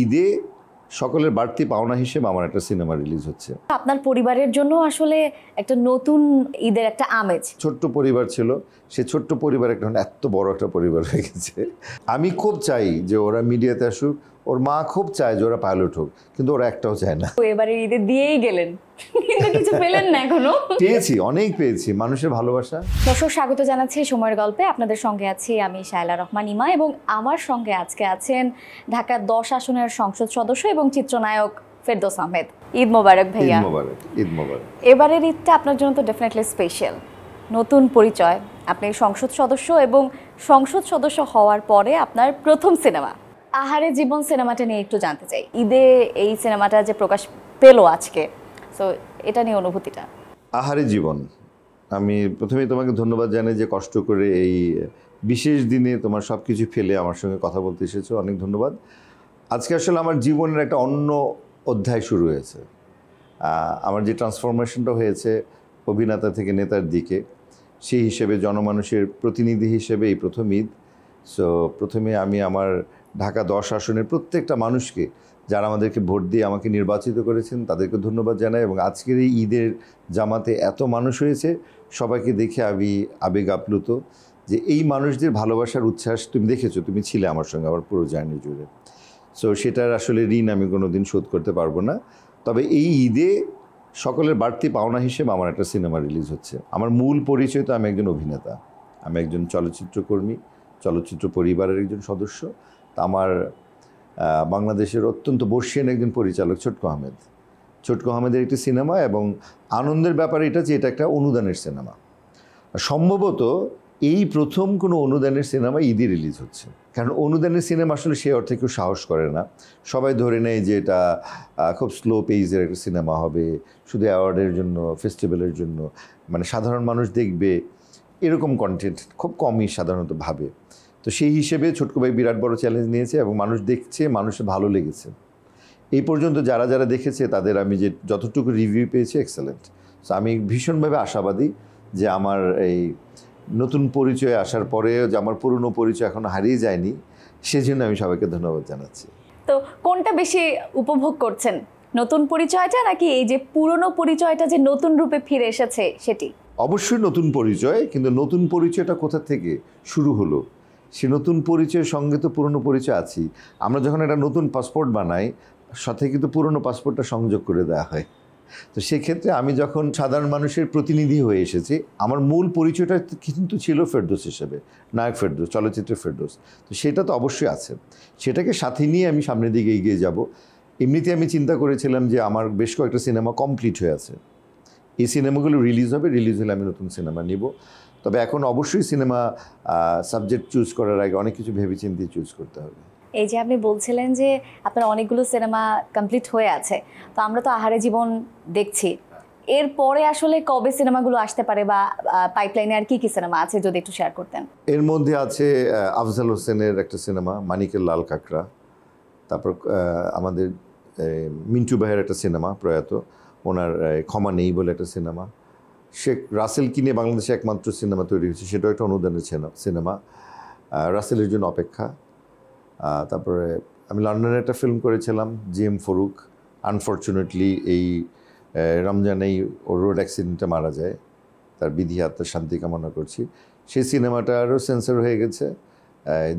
ঈদে সকলের বাড়তি পাওনা হিসেবে আমার একটা সিনেমা রিলিজ হচ্ছে। আপনার পরিবারের জন্য আসলে একটা নতুন ঈদের একটা আমেজ। ছোট্ট পরিবার ছিল, সে ছোট্ট পরিবার একটা এত বড় একটা পরিবার হয়ে গেছে। আমি খুব চাই যে ওরা মিডিয়াতে আসুক, ওর মা খুব চায় যে ওরা পাইলট হোক, কিন্তু ওরা একটাও চায় না। এবারে ঈদে দিয়েই গেলেন, কিন্তু কিছু পেলেন না এখনো। পেয়েছি, অনেক পেয়েছি, মানুষের ভালোবাসা। দর্শক, স্বাগত জানাচ্ছি সময়ের গল্পে। আপনাদের সঙ্গে আছি আমি শায়লা রহমান ইমা, এবং আমার সঙ্গে আজকে আছেন ঢাকা 10 আসনের সংসদ সদস্য এবং চিত্রনায়ক ফেরদৌস আহমেদ। ঈদ মোবারক ভাইয়া। ঈদ মোবারক, ঈদ মোবারক। এবারের ঈদটা আপনার জন্য তো ডেফিনেটলি স্পেশাল। নতুন পরিচয়, আপনি সংসদ সদস্য এবং সংসদ সদস্য হওয়ার পরে আপনার প্রথম সিনেমা আহারে জীবন সিনেমাটা নিয়ে একটু জানতে চাই। ঈদে এই সিনেমাটা যে প্রকাশ পেল আজকে, সো এটা নিয়ে অনুভূতিটা। আহারে জীবন, আমি প্রথমেই তোমাকে ধন্যবাদ জানাই যে কষ্ট করে এই বিশেষ দিনে তোমার সব কিছু ফেলে আমার সঙ্গে কথা বলতে এসেছো, অনেক ধন্যবাদ। আজকে আসলে আমার জীবনের একটা অন্য অধ্যায় শুরু হয়েছে। আমার যে ট্রান্সফরমেশনটা হয়েছে অভিনেতা থেকে নেতার দিকে, সেই হিসেবে জনমানুষের প্রতিনিধি হিসেবে এই প্রথম ঈদ। সো প্রথমে আমি আমার ঢাকা 10 আসনের প্রত্যেকটা মানুষকে, যারা আমাদেরকে ভোট দিয়ে আমাকে নির্বাচিত করেছেন, তাদেরকে ধন্যবাদ জানাই। এবং আজকের এই ঈদের জামাতে এত মানুষ হয়েছে, সবাইকে দেখে আমি আবেগ আপ্লুত যে এই মানুষদের ভালোবাসার উচ্ছ্বাস তুমি দেখেছো, তুমি ছিলে আমার সঙ্গে আমার পুরো জার্নি জুড়ে। সো সেটার আসলে ঋণ আমি কোনো দিন শোধ করতে পারবো না। তবে এই ঈদে সকলের বাড়তি পাওনা হিসেবে আমার একটা সিনেমা রিলিজ হচ্ছে। আমার মূল পরিচয় তো আমি একজন অভিনেতা, আমি একজন চলচ্চিত্রকর্মী, চলচ্চিত্র পরিবারের একজন সদস্য। তা আমার বাংলাদেশের অত্যন্ত বর্ষীয়ান একজন পরিচালক ছোটকু আহমেদ, ছোটকু আহমেদের একটি সিনেমা। এবং আনন্দের ব্যাপার এটা যে এটা একটা অনুদানের সিনেমা। সম্ভবত এই প্রথম কোনো অনুদানের সিনেমা ঈদে রিলিজ হচ্ছে, কারণ অনুদানের সিনেমা আসলে সে অর্থে কেউ সাহস করে না। সবাই ধরে নেয় যে এটা খুব স্লো পেজের একটা সিনেমা হবে, শুধু অ্যাওয়ার্ডের জন্য, ফেস্টিভ্যালের জন্য, মানে সাধারণ মানুষ দেখবে, এরকম কন্টেন্ট খুব কমই সাধারণত ভাবে। তো সেই হিসেবে ছোটকু ভাই বিরাট বড় চ্যালেঞ্জ নিয়েছে এবং মানুষ দেখছে, মানুষের ভালো লেগেছে। এই পর্যন্ত যারা যারা দেখেছে তাদের আমি যে যতটুকু রিভিউ পেয়েছি এক্সেলেন্ট। সো আমি ভীষণভাবে আশাবাদী যে আমার এই নতুন পরিচয়ে আসার পরে যে আমার পুরনো পরিচয় এখনো হারিয়ে যায়নি, সেজন্য আমি সবাইকে ধন্যবাদ জানাচ্ছি। তো কোনটা বেশি উপভোগ করছেন, নতুন পরিচয়টা নাকি এই যে পুরনো পরিচয়টা যে নতুন রূপে ফিরে এসেছে সেটি? অবশ্যই নতুন পরিচয়, কিন্তু নতুন পরিচয়টা কোথা থেকে শুরু হলো, সে নতুন পরিচয়ের সঙ্গে তো পুরনো পরিচয় আছি। আমরা যখন একটা নতুন পাসপোর্ট বানাই, সাথে কিন্তু পুরনো পাসপোর্টটা সংযোগ করে দেওয়া হয়। তো সেক্ষেত্রে আমি যখন সাধারণ মানুষের প্রতিনিধি হয়ে এসেছি, আমার মূল পরিচয়টা কিন্তু ছিল ফেরদৌস হিসেবে, নায়ক ফেরদৌস, চলচ্চিত্রের ফেরদৌস। তো সেটা তো অবশ্যই আছে, সেটাকে সাথে নিয়ে আমি সামনের দিকে এগিয়ে যাব। এমনিতে আমি চিন্তা করেছিলাম যে আমার বেশ কয়েকটা সিনেমা কমপ্লিট হয়ে আছে, এই সিনেমাগুলো রিলিজ হবে, রিলিজ হলে আমি নতুন সিনেমা নিব। তবে এখন অবশ্যই সিনেমা সাবজেক্ট চুজ করার আগে অনেক কিছু ভেবেচিন্তে চুজ করতে হবে। এই যে আপনি বলছিলেন যে আপনার অনেকগুলো সিনেমা কমপ্লিট হয়ে আছে, তো আমরা তো আহারে জীবন দেখছি, এরপরে আসলে কবে সিনেমাগুলো আসতে পারে বা পাইপলাইনে আর কি কি সিনেমা আছে যদি একটু শেয়ার করতেন? এর মধ্যে আছে আফজাল হোসেনের একটা সিনেমা মানিকের লাল কাঁকড়া, তারপর আমাদের মিন্টু ভাইয়ের একটা সিনেমা প্রয়াত, ওনার ক্ষমা নেই বলে একটা সিনেমা, শেখ রাসেল কিনে বাংলাদেশে একমাত্র সিনেমা তৈরি হয়েছে, সেটাও একটা অনুদানের সিনেমা, রাসেলের জন্য অপেক্ষা। তারপরে আমি লন্ডনে একটা ফিল্ম করেছিলাম জিএম ফরুক, আনফর্চুনেটলি এই রমজানেই ওর রোড অ্যাক্সিডেন্টে মারা যায়, তার বিধি আত্মার শান্তি কামনা করছি। সেই সিনেমাটা আরও সেন্সর হয়ে গেছে,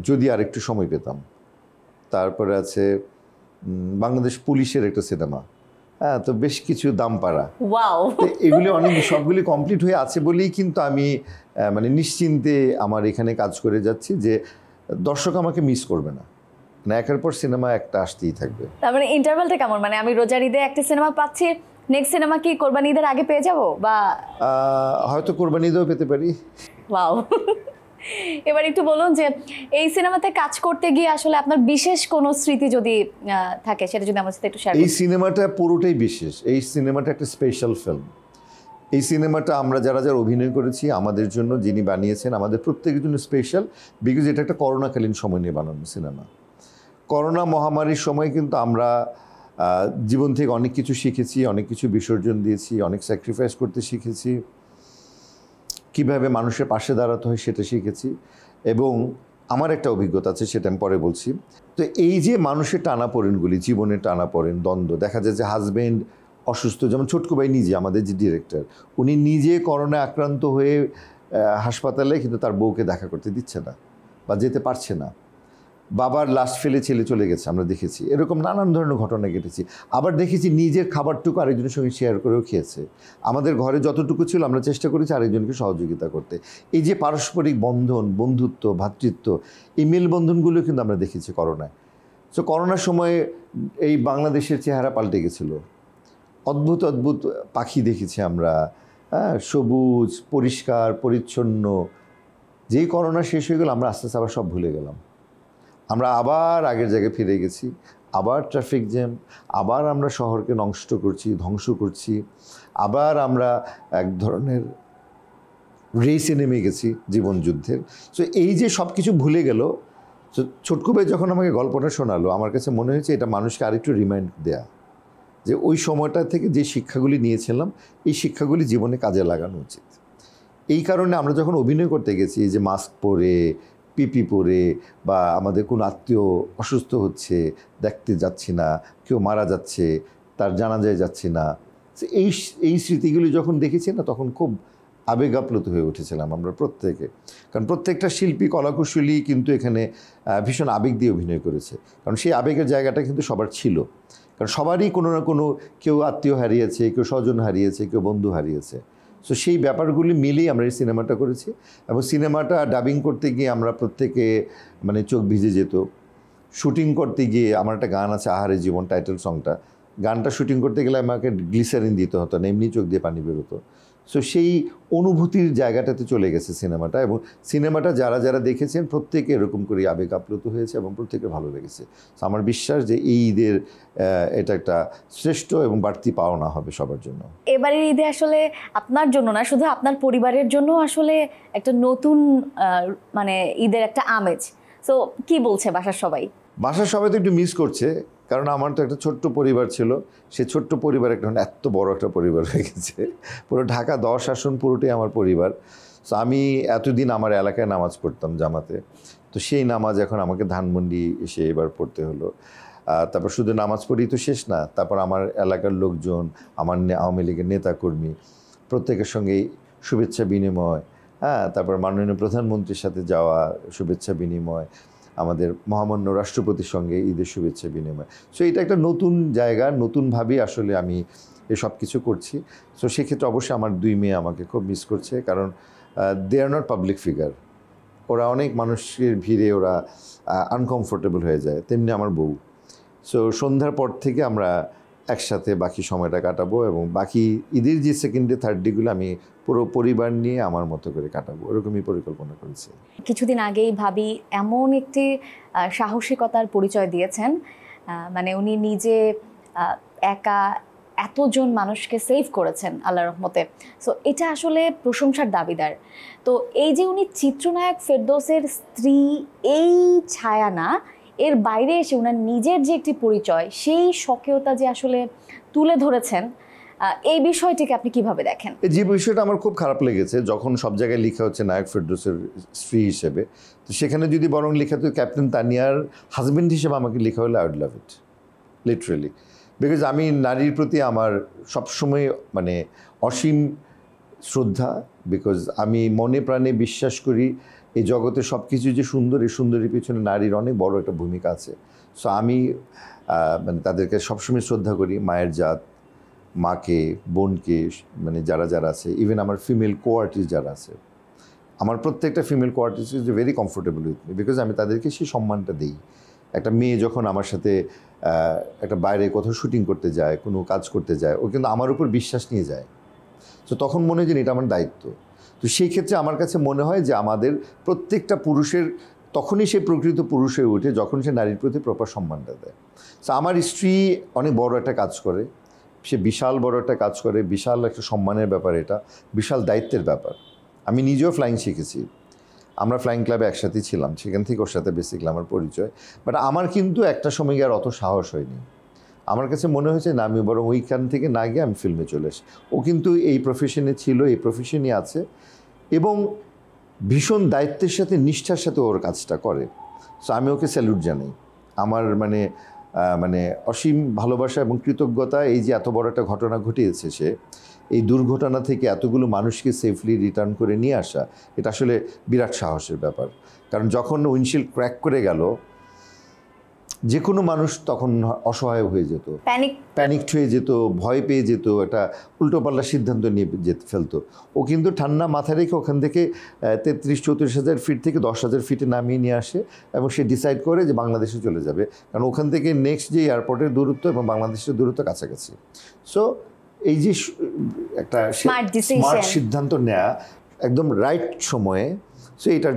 যদি আরেকটু সময় পেতাম। তারপরে আছে বাংলাদেশ পুলিশের একটা সিনেমা, হ্যাঁ, তো বেশ কিছু দামপাড়া, ওয়াও, এগুলি অনেক সবগুলি কমপ্লিট হয়ে আছে বলেই কিন্তু আমি মানে নিশ্চিন্তে আমার এখানে কাজ করে যাচ্ছি যে দর্শক আমাকে মিস করবে না, মানে একের পর সিনেমা একটা আসতেই থাকবে। তার মানে ইন্টারভ্যালটা কেমন, মানে আমি রোজার ঈদে একটা সিনেমা পাচ্ছি, নেক্সট সিনেমা কি কোরবানি ঈদের আগে পেয়ে যাব, বা হয়তো কোরবানি ঈদেও পেতে পারি। ওয়াও। এবার একটু বলুন যে এই সিনেমাতে কাজ করতে গিয়ে আসলে আপনার বিশেষ কোনো স্মৃতি যদি থাকে সেটা যদি আমার সাথে একটু শেয়ার করতেন। এই সিনেমাটা পুরোটাই বিশেষ, এই সিনেমাটা একটা স্পেশাল ফিল্ম। এই সিনেমাটা আমরা যারা যারা অভিনয় করেছি, আমাদের জন্য যিনি বানিয়েছেন, আমাদের প্রত্যেকের জন্য স্পেশাল, বিকজ এটা একটা করোনাকালীন সময় নিয়ে বানানো সিনেমা। করোনা মহামারীর সময় কিন্তু আমরা জীবন থেকে অনেক কিছু শিখেছি, অনেক কিছু বিসর্জন দিয়েছি, অনেক স্যাক্রিফাইস করতে শিখেছি, কীভাবে মানুষের পাশে দাঁড়াতে হয় সেটা শিখেছি। এবং আমার একটা অভিজ্ঞতা আছে, সেটা আমি পরে বলছি। তো এই যে মানুষের টানাপোড়েনগুলি, জীবনের টানাপোড়েন, দ্বন্দ্ব, দেখা যায় যে হাজব্যান্ড অসুস্থ, যেমন ছোটকু ভাই নিজে, আমাদের যে ডিরেক্টর, উনি নিজে করোনায় আক্রান্ত হয়ে হাসপাতালে, কিন্তু তার বউকে দেখা করতে দিচ্ছে না বা যেতে পারছে না। বাবার লাশ ফেলে ছেলে চলে গেছে, আমরা দেখেছি। এরকম নানান ধরনের ঘটনা ঘটেছি। আবার দেখেছি নিজের খাবারটুকু আরেকজনের সঙ্গে শেয়ার করেও খেয়েছে। আমাদের ঘরে যতটুকু ছিল আমরা চেষ্টা করেছি আরেকজনকে সহযোগিতা করতে। এই যে পারস্পরিক বন্ধন, বন্ধুত্ব, ভ্রাতৃত্ব, এই মেলবন্ধনগুলো কিন্তু আমরা দেখেছি করোনায়। সো করোনার সময় এই বাংলাদেশের চেহারা পাল্টে গেছিলো। অদ্ভুত অদ্ভুত পাখি দেখেছি আমরা, হ্যাঁ, সবুজ, পরিষ্কার, পরিচ্ছন্ন। যেই করোনা শেষ হয়ে গেল, আমরা আস্তে আস্তে আবার সব ভুলে গেলাম। আমরা আবার আগের জায়গায় ফিরে গেছি, আবার ট্রাফিক জ্যাম, আবার আমরা শহরকে নষ্ট করছি, ধ্বংস করছি, আবার আমরা এক ধরনের রেসে নেমে গেছি, জীবন যুদ্ধের। সো এই যে সব কিছু ভুলে গেল, ছোটকু ভাই যখন আমাকে গল্পটা শোনালো, আমার কাছে মনে হয়েছে এটা মানুষকে আরেকটু রিমাইন্ড দেয়া, যে ওই সময়টা থেকে যে শিক্ষাগুলি নিয়েছিলাম, এই শিক্ষাগুলি জীবনে কাজে লাগানো উচিত। এই কারণে আমরা যখন অভিনয় করতে গেছি, যে মাস্ক পরে, পিপি পরে, বা আমাদের কোনো আত্মীয় অসুস্থ হচ্ছে, দেখতে যাচ্ছি না, কেউ মারা যাচ্ছে, তার জানাজায় যাচ্ছি না, এই এই স্মৃতিগুলি যখন দেখেছি না, তখন খুব আবেগ আপ্লুত হয়ে উঠেছিলাম আমরা প্রত্যেকে। কারণ প্রত্যেকটা শিল্পী, কলাকুশলী কিন্তু এখানে ভীষণ আবেগ দিয়ে অভিনয় করেছে। কারণ সেই আবেগের জায়গাটা কিন্তু সবার ছিল। কারণ সবারই কোনো না কোনো, কেউ আত্মীয় হারিয়েছে, কেউ স্বজন হারিয়েছে, কেউ বন্ধু হারিয়েছে। সো সেই ব্যাপারগুলি মিলেই আমরা এই সিনেমাটা করেছি। এবং সিনেমাটা ডাবিং করতে গিয়ে আমরা প্রত্যেকে মানে চোখ ভিজে যেত। শুটিং করতে গিয়ে আমার একটা গান আছে, আহারে জীবন, টাইটেল সংটা, গানটা শুটিং করতে গেলে আমাকে গ্লিসারিন দিতে হতো না, এমনি চোখ দিয়ে পানি বেরোতো। সো সেই অনুভূতির জায়গাটাতে চলে গেছে সিনেমাটা। এবং সিনেমাটা যারা যারা দেখেছেন প্রত্যেকে এরকম করে আবেগ আপ্লুত হয়েছে এবং প্রত্যেকের ভালো লেগেছে। সো আমার বিশ্বাস যে এই ঈদের এটা একটা শ্রেষ্ঠ এবং বাড়তি পাওনা হবে সবার জন্য। এবারের ঈদে আসলে আপনার জন্য না, শুধু আপনার পরিবারের জন্য আসলে একটা নতুন মানে ঈদের একটা আমেজ। সো কি বলছে বাসার সবাই? বাসার সবাই তো একটু মিস করছে, কারণ আমার তো একটা ছোট্ট পরিবার ছিল। সেই ছোট্ট পরিবার একটা এত বড় একটা পরিবার হয়ে গেছে। পুরো ঢাকা 10 আসন পুরোটাই আমার পরিবার। সো আমি এতদিন আমার এলাকায় নামাজ পড়তাম জামাতে, তো সেই নামাজ এখন আমাকে ধানমন্ডি এসে এবার পড়তে হলো। তারপর শুধু নামাজ পড়ি তো শেষ না, তারপর আমার এলাকার লোকজন, আমার আওয়ামী লীগের নেতাকর্মী, প্রত্যেকের সঙ্গে শুভেচ্ছা বিনিময়, হ্যাঁ, তারপর মাননীয় প্রধানমন্ত্রীর সাথে যাওয়া শুভেচ্ছা বিনিময়, আমাদের মহামান্য রাষ্ট্রপতির সঙ্গে ঈদের শুভেচ্ছা বিনিময়। সো এটা একটা নতুন জায়গা, নতুনভাবেই আসলে আমি এসব কিছু করছি। সো সেক্ষেত্রে অবশ্যই আমার 2 মেয়ে আমাকে খুব মিস করছে, কারণ দে আর নট পাবলিক ফিগার। ওরা অনেক মানুষের ভিড়ে ওরা আনকমফোর্টেবল হয়ে যায়, তেমনি আমার বউ। সো সন্ধ্যার পর থেকে আমরা একসাথে বাকি সময়টা কাটাবো, এবং বাকি ঈদের যে সেকেন্ড ডে, থার্ড ডেগুলো আমি পুরো পরিবার নিয়ে আমার মতো করে কাটাবো, এরকমই পরিকল্পনা করেছি। কিছুদিন আগেই ভাবি এমন একটি সাহসিকতার পরিচয় দিয়েছেন, মানে উনি নিজে একা এতজন মানুষকে সেভ করেছেন আল্লাহর রহমতে। সো এটা আসলে প্রশংসার দাবিদার। তো এই যে উনি চিত্রনায়ক ফেরদৌসের স্ত্রী, এই ছায়া না, এর বাইরে এসে ওনার নিজের যে একটি পরিচয়, সেই স্বকীয়তা যে আসলে তুলে ধরেছেন, এই বিষয়টিকে আপনি কিভাবে দেখেন? যে বিষয়টা আমার খুব খারাপ লেগেছে, যখন সব জায়গায় লেখা হচ্ছে নায়ক ফেরদৌসের স্ত্রী হিসেবে, তো সেখানে যদি বরং লেখা তো ক্যাপ্টেন তানিয়ার হাজব্যান্ড হিসেবে আমাকে লেখা হলে I would love it, literally. Because আমি নারীর প্রতি আমার সবসময় মানে অসীম শ্রদ্ধা, বিকজ আমি মনে প্রাণে বিশ্বাস করি এই জগতে সব কিছু যে সুন্দর, এই সুন্দরের পিছনে নারীর অনেক বড় একটা ভূমিকা আছে। সো আমি মানে তাদেরকে সবসময় শ্রদ্ধা করি, মায়ের জাত, মাকে, বোনকে, মানে যারা যারা আছে, ইভেন আমার ফিমেল কো আর্টিস্ট যারা আছে, আমার প্রত্যেকটা female co artist is very comfortable with me, because আমি তাদেরকে সেই সম্মানটা দিই। একটা মেয়ে যখন আমার সাথে একটা বাইরে কোথাও শুটিং করতে যায়, কোনো কাজ করতে যায়, ও কিন্তু আমার উপর বিশ্বাস নিয়ে যায়। তো তখন মনে হয় যে এটা আমার দায়িত্ব। তো সেই ক্ষেত্রে আমার কাছে মনে হয় যে আমাদের প্রত্যেকটা পুরুষের তখনই সে প্রকৃত পুরুষ হয়ে ওঠে যখন সে নারীর প্রতি প্রপার সম্মানটা দেয়। তো আমার স্ত্রী অনেক বড় একটা কাজ করে, সে বিশাল বড় একটা কাজ করে, বিশাল একটা সম্মানের ব্যাপার, এটা বিশাল দায়িত্বের ব্যাপার। আমি নিজেও ফ্লাইং শিখেছি, আমরা ফ্লাইং ক্লাবে একসাথেই ছিলাম, সেখান থেকে ওর সাথে বেসিক্যালি আমার পরিচয়। বাট আমার কিন্তু একটা সময় গিয়ে আর অত সাহস হয়নি। আমার কাছে মনে হয়েছে না, আমি বরং ওইখান থেকে না গিয়ে আমি ফিল্মে চলে আসি। ও কিন্তু এই প্রফেশনে ছিল, এই প্রফেশনই আছে, এবং ভীষণ দায়িত্বের সাথে নিষ্ঠার সাথে ওর কাজটা করে। সো আমি ওকে স্যালুট জানাই। আমার মানে মানে অসীম ভালোবাসা এবং কৃতজ্ঞতা। এই যে এত বড় একটা ঘটনা ঘটিয়েছে সে, এই দুর্ঘটনা থেকে এতগুলো মানুষকে সেফলি রিটার্ন করে নিয়ে আসা, এটা আসলে বিরাট সাহসের ব্যাপার। কারণ যখন উইন্ডশিল্ড ক্র্যাক করে গেল, যে কোনো মানুষ তখন অসহায় হয়ে যেত, প্যানিকড হয়ে যেত, ভয় পেয়ে যেত, একটা উল্টোপাল্টা সিদ্ধান্ত নিয়ে যেতে ফেলতো। ও কিন্তু ঠান্ডা মাথা রেখে ওখান থেকে 33-34 ফিট থেকে 10,000 ফিটে নামিয়ে নিয়ে আসে এবং সে ডিসাইড করে যে বাংলাদেশে চলে যাবে, কারণ ওখান থেকে নেক্সট যে এয়ারপোর্টের দূরত্ব এবং বাংলাদেশের দূরত্ব কাছাকাছি। সো এই যে একটা স্মার্ট সিদ্ধান্ত নেওয়া একদম রাইট সময়ে, সো এটার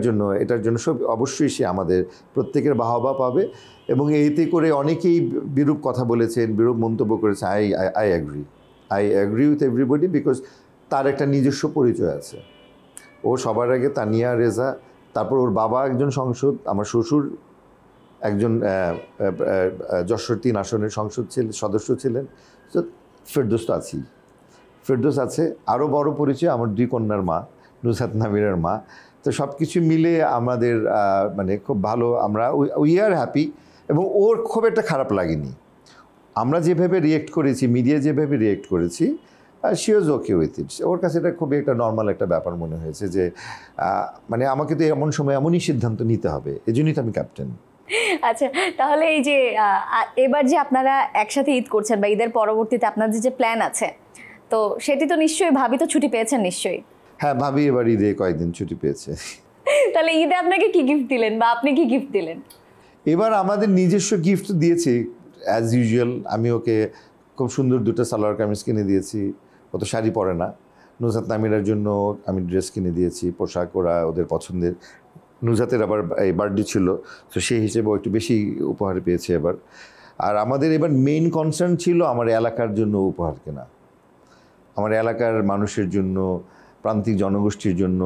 জন্য সব অবশ্যই সে আমাদের প্রত্যেকের বাহবা পাবে। এবং এইতে করে অনেকেই বিরূপ কথা বলেছেন, বিরূপ মন্তব্য করেছে। I agree with everybody, because তার একটা নিজস্ব পরিচয় আছে। ও সবার আগে তানিয়া রেজা, তারপর ওর বাবা একজন সংসদ, আমার শ্বশুর একজন যশোর 3 আসনের সদস্য ছিলেন। তো ফেরদৌস তো আছেই, ফেরদৌস আছে। আরও বড় পরিচয় আমার 2 কন্যার মা, নুসরাত নামিরার মা। তো সব কিছু মিলে আমাদের মানে খুব ভালো, আমরা উই আর হ্যাপি। এবং ওর খুব একটা খারাপ লাগেনি। আমরা যেভাবে রিয়েক্ট করেছি, মিডিয়া যেভাবে রিয়েক্ট করেছি, she was okay with it. ওর কাছে এটা খুবই একটা নর্মাল একটা ব্যাপার মনে হয়েছে যে মানে আমাকে তো এমন সময় এমনই সিদ্ধান্ত নিতে হবে, এই জন্যই তো আমি ক্যাপ্টেন। আচ্ছা, তাহলে এই যে এবার যে আপনারা একসাথে ঈদ করছেন বা ঈদের পরবর্তীতে আপনাদের যে প্ল্যান আছে, তো সেটি তো নিশ্চয়ই, ভাবি তো ছুটি পেয়েছেন নিশ্চয়ই? হ্যাঁ, ভাবি এবার ঈদে কয়েকদিন ছুটি পেয়েছে। তাহলে ঈদে আপনাকে কি গিফট দিলেন বা আপনি কি গিফট দিলেন? এবার আমাদের নিজস্ব গিফট দিয়েছি অ্যাজ ইউজুয়াল। আমি ওকে খুব সুন্দর 2টা সালোয়ার কামিজ কিনে দিয়েছি, ও তো শাড়ি পরে না। নুসরাত নামিরার জন্য আমি ড্রেস কিনে দিয়েছি, পোশাক ওরা ওদের পছন্দের। নুসরাতের আবার এই বার্থডে ছিল, তো সেই হিসেবে ও একটু বেশি উপহার পেয়েছে এবার। আর আমাদের এবার মেইন কনসার্ন ছিল আমার এলাকার জন্য উপহার কেনা, আমার এলাকার মানুষের জন্য, প্রান্তিক জনগোষ্ঠীর জন্য,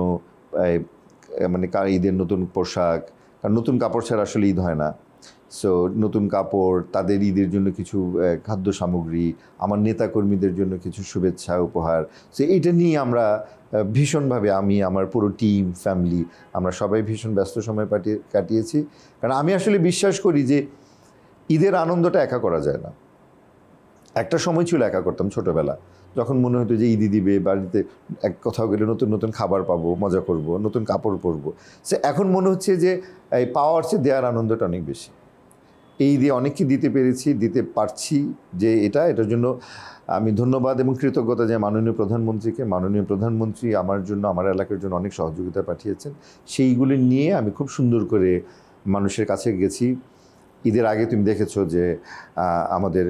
মানে ঈদের নতুন পোশাক। কারণ নতুন কাপড় ছাড়া আসলে ঈদ হয় না। সো নতুন কাপড়, তাদের ঈদের জন্য কিছু খাদ্য সামগ্রী, আমার নেতাকর্মীদের জন্য কিছু শুভেচ্ছা উপহার। সো এইটা নিয়ে আমরা ভীষণভাবে, আমি আমার পুরো টিম, ফ্যামিলি, আমরা সবাই ভীষণ ব্যস্ত সময় কাটিয়েছি। কারণ আমি আসলে বিশ্বাস করি যে ঈদের আনন্দটা একা করা যায় না। একটা সময় ছিল একা করতাম ছোটোবেলা, যখন মনে হতো যে ঈদি দিবে, বাড়িতে এক কোথাও গেলে নতুন নতুন খাবার পাবো, মজা করব, নতুন কাপড় পরবো। সে এখন মনে হচ্ছে যে এই পাওয়ার চেয়ে দেওয়ার আনন্দটা অনেক বেশি। এই দিয়ে অনেককে দিতে পারছি, যে এটার জন্য আমি ধন্যবাদ এবং কৃতজ্ঞতা যে মাননীয় প্রধানমন্ত্রী আমার জন্য, আমার এলাকার জন্য অনেক সহযোগিতা পাঠিয়েছেন। সেইগুলি নিয়ে আমি খুব সুন্দর করে মানুষের কাছে গেছি। ঈদের আগে তুমি দেখেছো যে আমাদের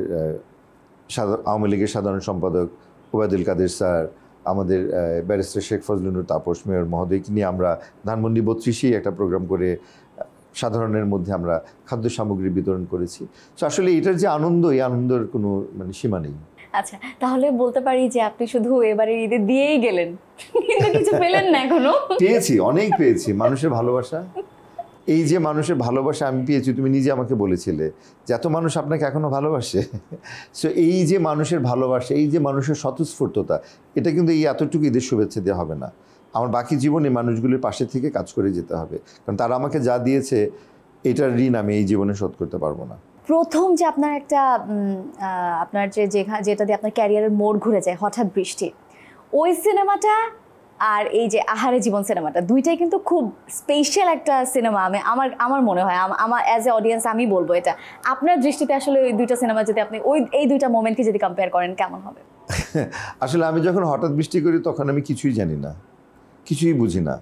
আওয়ামী লীগের সাধারণ সম্পাদক ওবায়দুল কাদের স্যার, আমাদের ব্যারিস্টার শেখ ফজলুনুর তাপস মেয়র মহোদয়কে নিয়ে আমরা ধানমন্ডি 32 একটা প্রোগ্রাম করে সাধারণের মধ্যে আমরা খাদ্য সামগ্রী বিতরণ করেছি। তো আসলে এটার যে আনন্দ, এই আনন্দের কোনো মানে সীমা নেই। আচ্ছা, তাহলে বলতে পারি যে আপনি শুধু এবারে ঈদে দিয়েই গেলেন, কিন্তু কিছু পেলেন না এখনো? পেয়েছি, অনেক পেয়েছি। মানুষের ভালোবাসা, এই যে মানুষের ভালোবাসা আমি পেয়েছি, তুমি নিজে আমাকে বলেছিলে যে এত মানুষ আপনাকে এখনো ভালোবাসে। সো এই যে মানুষের ভালোবাসা, এই যে মানুষের স্বতঃস্ফূর্ততা, এটা কিন্তু এই এতটুকু ঈদের শুভেচ্ছা দেওয়া হবে না। আমার বাকি জীবনে মানুষগুলির পাশে থেকে কাজ করে যেতে হবে, কারণ তারা আমাকে যা দিয়েছে এটার ঋণ আমি এই জীবনে শোধ করতে পারবো না। প্রথম যে আপনার একটা আপনার যেটা দিয়ে আপনার ক্যারিয়ারের মোড় ঘুরে যায়, হঠাৎ বৃষ্টি, ওই সিনেমাটা আর এই যে আহারে জীবন সিনেমাটা, দুইটাই কিন্তু খুব স্পেশাল একটা সিনেমা। আমার মনে হয়, আমার অ্যাজ এ অডিয়েন্স আমি বলবো এটা। আপনার দৃষ্টিতে আসলে ওই দুইটা সিনেমা যদি আপনি এই দুইটা মোমেন্টকে যদি কম্পেয়ার করেন, কেমন হবে? আসলে আমি যখন হঠাৎ বৃষ্টি করি তখন আমি কিছুই জানি না, কিছুই বুঝি না।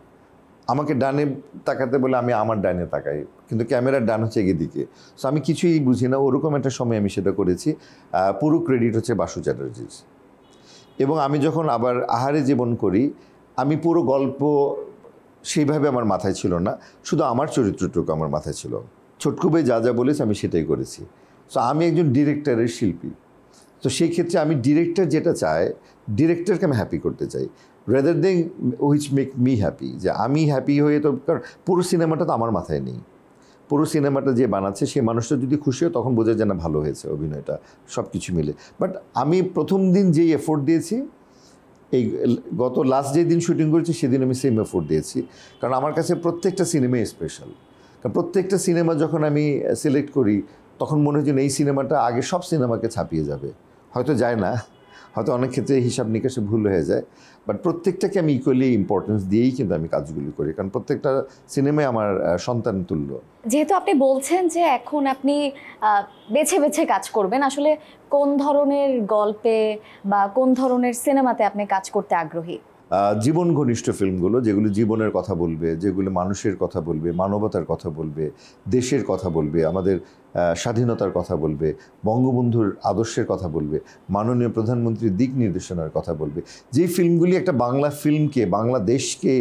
আমাকে ডানে তাকাতে বলে আমি আমার ডানে তাকাই, কিন্তু ক্যামেরার ডান হচ্ছে এদিকে। সো আমি কিছুই বুঝি না। ওরকম একটা সময় আমি সেটা করেছি। পুরো ক্রেডিট হচ্ছে বাসু চ্যাটার্জির। এবং আমি যখন আবার আহারে জীবন করি, আমি পুরো গল্প সেইভাবে আমার মাথায় ছিল না, শুধু আমার চরিত্রটুকু আমার মাথায় ছিল। ছোটকু ভাই যা যা বলেছে আমি সেটাই করেছি। সো আমি একজন ডিরেক্টরের শিল্পী। তো সেই ক্ষেত্রে আমি ডিরেক্টর যেটা চাই, ডিরেক্টরকে আমি হ্যাপি করতে চাই, rather than which make me happy. যে আমি হ্যাপি হয়ে, তো কারণ পুরো সিনেমাটা তো আমার মাথায় নেই। পুরো সিনেমাটা যে বানাচ্ছে সেই মানুষটা যদি খুশি হয় তখন বোঝা যায় না ভালো হয়েছে অভিনয়টা, সব কিছু মিলে। বাট আমি প্রথম দিন যেই এফোর্ট দিয়েছি, এই গত লাস্ট যে দিন শুটিং করেছি সেদিন আমি সেম এফোর্ট দিয়েছি, কারণ আমার কাছে প্রত্যেকটা সিনেমাই স্পেশাল। কারণ প্রত্যেকটা সিনেমা যখন আমি সিলেক্ট করি তখন মনে হয় যে এই সিনেমাটা আগে সব সিনেমাকে ছাপিয়ে যাবে। হয়তো যায় না, হয়তো অনেক ক্ষেত্রে হিসাব নিকাশে ভুল হয়ে যায়, বাট প্রত্যেকটাকে আমি ইকুয়ালি ইম্পর্টেন্স দিয়েই কিন্তু আমি কাজগুলি করি, কারণ প্রত্যেকটা সিনেমাই আমার সন্তান তুল্য। যেহেতু আপনি বলছেন যে এখন আপনি বেছে বেছে কাজ করবেন, আসলে কোন ধরনের গল্পে বা কোন ধরনের সিনেমাতে আপনি কাজ করতে আগ্রহী? জীবন ঘনিষ্ঠ ফিল্মগুলো, যেগুলো জীবনের কথা বলবে, যেগুলো মানুষের কথা বলবে, মানবতার কথা বলবে, দেশের কথা বলবে, আমাদের স্বাধীনতার কথা বলবে, বঙ্গবন্ধুর আদর্শের কথা বলবে, মাননীয় প্রধানমন্ত্রীর দিক নির্দেশনার কথা বলবে, যে ফিল্মগুলি একটা বাংলা ফিল্মকে, বাংলাদেশকে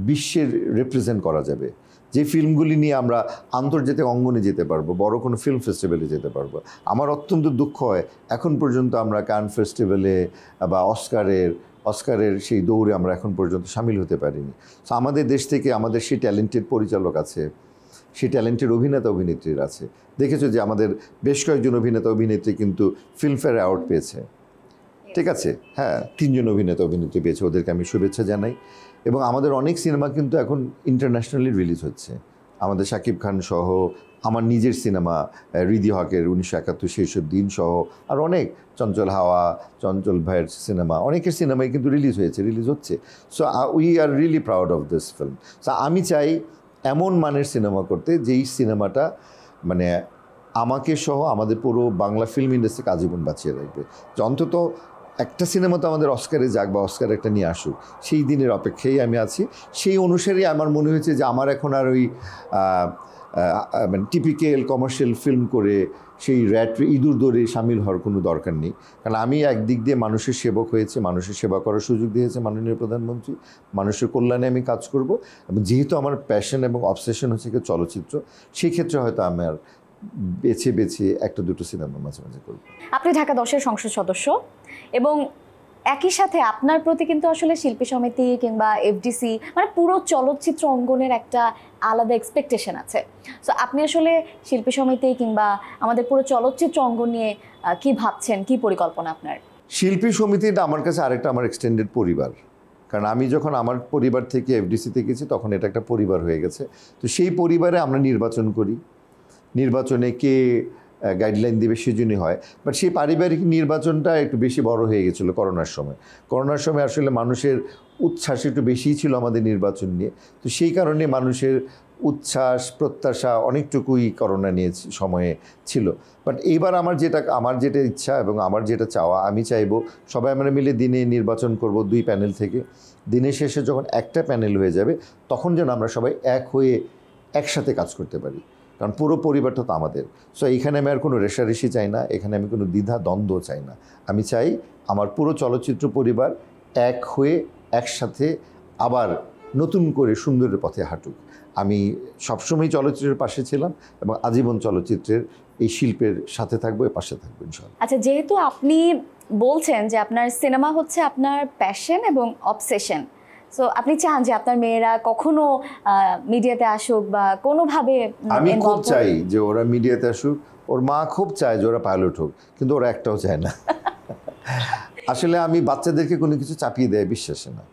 বিশ্বের রিপ্রেজেন্ট করা যাবে, যে ফিল্মগুলি নিয়ে আমরা আন্তর্জাতিক অঙ্গনে যেতে পারবো, বড় কোনো ফিল্ম ফেস্টিভ্যালে যেতে পারবো। আমার অত্যন্ত দুঃখ হয় এখন পর্যন্ত আমরা কান ফেস্টিভ্যালে বা অস্কারের সেই দৌড়ে আমরা এখন পর্যন্ত সামিল হতে পারিনি। সো আমাদের দেশ থেকে আমাদের সেই ট্যালেন্টেড পরিচালক আছে, সেই ট্যালেন্টেড অভিনেতা অভিনেত্রীরা আছে। দেখেছো যে আমাদের বেশ কয়েকজন অভিনেতা অভিনেত্রী কিন্তু ফিল্মফেয়ার অ্যাওয়ার্ড পেয়েছে, ঠিক আছে? হ্যাঁ, 3 জন অভিনেতা অভিনেত্রী পেয়েছে, ওদেরকে আমি শুভেচ্ছা জানাই। এবং আমাদের অনেক সিনেমা কিন্তু এখন ইন্টারন্যাশনালি রিলিজ হচ্ছে, আমাদের শাকিব খান সহ, আমার নিজের সিনেমা হৃদি হকের 1971 সেই সব দিন সহ, আর অনেক চঞ্চল হাওয়া, চঞ্চল ভাইয়ের সিনেমা, অনেকের সিনেমাই কিন্তু রিলিজ হচ্ছে। So we are really proud of this film. So আমি চাই এমন মানের সিনেমা করতে যেই সিনেমাটা মানে আমাকে সহ আমাদের পুরো বাংলা ফিল্ম ইন্ডাস্ট্রিকে আজীবন বাঁচিয়ে রাখবে। যে অন্তত একটা সিনেমা তো আমাদের অস্কারে যাক বা অস্কার একটা নিয়ে আসুক, সেই দিনের অপেক্ষায় আমি আছি। সেই অনুসারে আমার মনে হয়েছে যে আমার এখন আর ওই মানে টিপিক্যাল কমার্শিয়াল ফিল্ম করে সেই ইঁদুর দৌড়ে সামিল হওয়ার কোনো দরকার নেই। কারণ আমি একদিক দিয়ে মানুষের সেবক হয়েছে, মানুষের সেবা করার সুযোগ দিয়েছে মাননীয় প্রধানমন্ত্রী, মানুষের কল্যাণে আমি কাজ করব। এবং যেহেতু আমার প্যাশন এবং অবসেশন হচ্ছে কি চলচ্চিত্র, সেই ক্ষেত্রে হয়তো আমার বেছে বেছে একটা দুটো সিনেমা মাঝে মাঝে করব। আপনি ঢাকা 10-এর সংসদ সদস্য এবং একই সাথে আপনার প্রতি কিন্তু আসলে শিল্পী সমিতি কিংবা এফডিসি মানে পুরো চলচ্চিত্র অঙ্গনের একটা আলাদা এক্সপেকটেশন আছে। সো আপনি আসলে শিল্পী সমিতি কিংবা আমাদের পুরো চলচ্চিত্র অঙ্গন নিয়ে কি ভাবছেন, কি পরিকল্পনা আপনার? শিল্পী সমিতিটা আমার কাছে আরেকটা আমার এক্সটেন্ডেড পরিবার, কারণ আমি যখন আমার পরিবার থেকে এফডিসিতে গেছি তখন এটা একটা পরিবার হয়ে গেছে। তো সেই পরিবারে আমরা নির্বাচন করি, নির্বাচনে কে গাইডলাইন দেবে সেজন্যই হয়। বাট সেই পারিবারিক নির্বাচনটা একটু বেশি বড় হয়ে গেছিলো করোনার সময় আসলে মানুষের উচ্ছ্বাস একটু বেশিই ছিল আমাদের নির্বাচন নিয়ে। তো সেই কারণে মানুষের উচ্ছ্বাস প্রত্যাশা অনেকটুকুই করোনা নিয়ে সময়ে ছিল। বাট এইবার আমার যেটা ইচ্ছা এবং আমার যেটা চাওয়া, আমি চাইবো সবাই আমরা মিলে দিনে নির্বাচন করব 2 প্যানেল থেকে। দিনের শেষে যখন একটা প্যানেল হয়ে যাবে তখন যেন আমরা সবাই এক হয়ে একসাথে কাজ করতে পারি, কারণ পুরো পরিবারটা তো আমাদের। সো এখানে আমি আর কোনো রেষারেষি চাই না, এখানে আমি কোনো দ্বিধা দ্বন্দ্ব চাই না। আমি চাই আমার পুরো চলচ্চিত্র পরিবার এক হয়ে একসাথে আবার নতুন করে সুন্দরের পথে হাঁটুক। আমি সবসময় চলচ্চিত্রের পাশে ছিলাম এবং আজীবন চলচ্চিত্রের এই শিল্পের সাথে থাকবো, এর পাশে থাকবো ইনশাআল্লাহ। আচ্ছা, যেহেতু আপনি বলছেন যে আপনার সিনেমা হচ্ছে আপনার প্যাশন এবং অবসেশন, সো আপনি চান যে আপনার মেয়েরা কখনো মিডিয়াতে আসুক বা কোনোভাবে? আমি খুব চাই যে ওরা মিডিয়াতে আসুক, ওর মা খুব চায় যে ওরা পাইলট হোক, কিন্তু ওরা একটাও চায় না। আসলে আমি বাচ্চাদেরকে কোনো কিছু চাপিয়ে দেয় বিশ্বাসে না।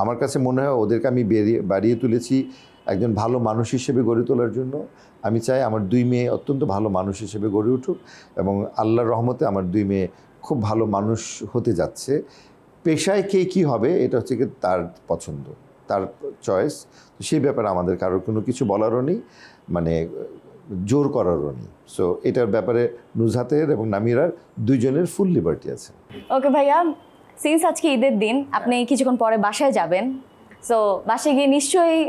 আমার কাছে মনে হয় ওদেরকে আমি বাড়িয়ে তুলেছি একজন ভালো মানুষ হিসেবে গড়ে তোলার জন্য। আমি চাই আমার 2 মেয়ে অত্যন্ত ভালো মানুষ হিসেবে গড়ে উঠুক এবং আল্লাহর রহমতে আমার 2 মেয়ে খুব ভালো মানুষ হতে যাচ্ছে। পেশায় কে কী হবে এটা হচ্ছে কি তার পছন্দ, তার চয়েস। সেই ব্যাপারে আমাদের কারোর কোনো কিছু বলারও নেই, মানে জোর করারও নেই। সো এটার ব্যাপারে নুজহাতের এবং নামিরার 2 জনের ফুল লিবার্টি আছে। ওকে ভাইয়া, সিন্স আজকে ঈদের দিন, আপনি কিছুক্ষণ পরে বাসায় যাবেন, সো বাসায় গিয়ে নিশ্চয়ই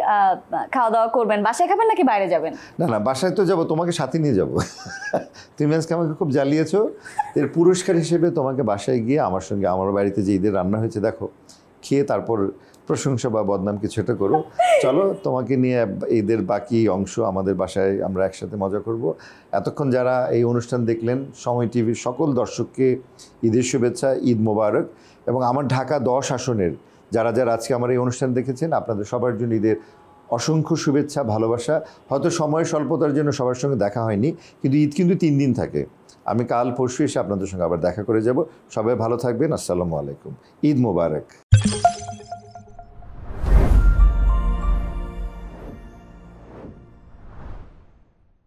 খাওয়া দাওয়া করবেন। বাসায় খাবেন নাকি বাইরে যাবেন? না, বাসায় তো যাবো, তোমাকে সাথে নিয়ে যাবো। তুমি আজকে আমাকে খুব জ্বালিয়েছো, এর পুরস্কার হিসেবে তোমাকে বাসায় গিয়ে আমার সঙ্গে আমার বাড়িতে যে ঈদের রান্না হয়েছে দেখো, খেয়ে তারপর প্রশংসা বা বদনাম কিছু একটা করো। চলো, তোমাকে নিয়ে ঈদের বাকি অংশ আমাদের বাসায় আমরা একসাথে মজা করব। এতক্ষণ যারা এই অনুষ্ঠান দেখলেন, সময় টিভির সকল দর্শককে ঈদের শুভেচ্ছা, ঈদ মোবারক। এবং আমার ঢাকা 10 আসনের যারা আজকে আমার এই অনুষ্ঠান দেখেছেন, আপনাদের সবার জন্য ঈদের অসংখ্য শুভেচ্ছা, ভালোবাসা। হয়তো সময়ের স্বল্পতার জন্য সবার সঙ্গে দেখা হয়নি, কিন্তু ঈদ কিন্তু 3 দিন থাকে। আমি কাল পরশু এসে আপনাদের সঙ্গে আবার দেখা করে যাব। সবাই ভালো থাকবেন। আসসালামু আলাইকুম। ঈদ মোবারক।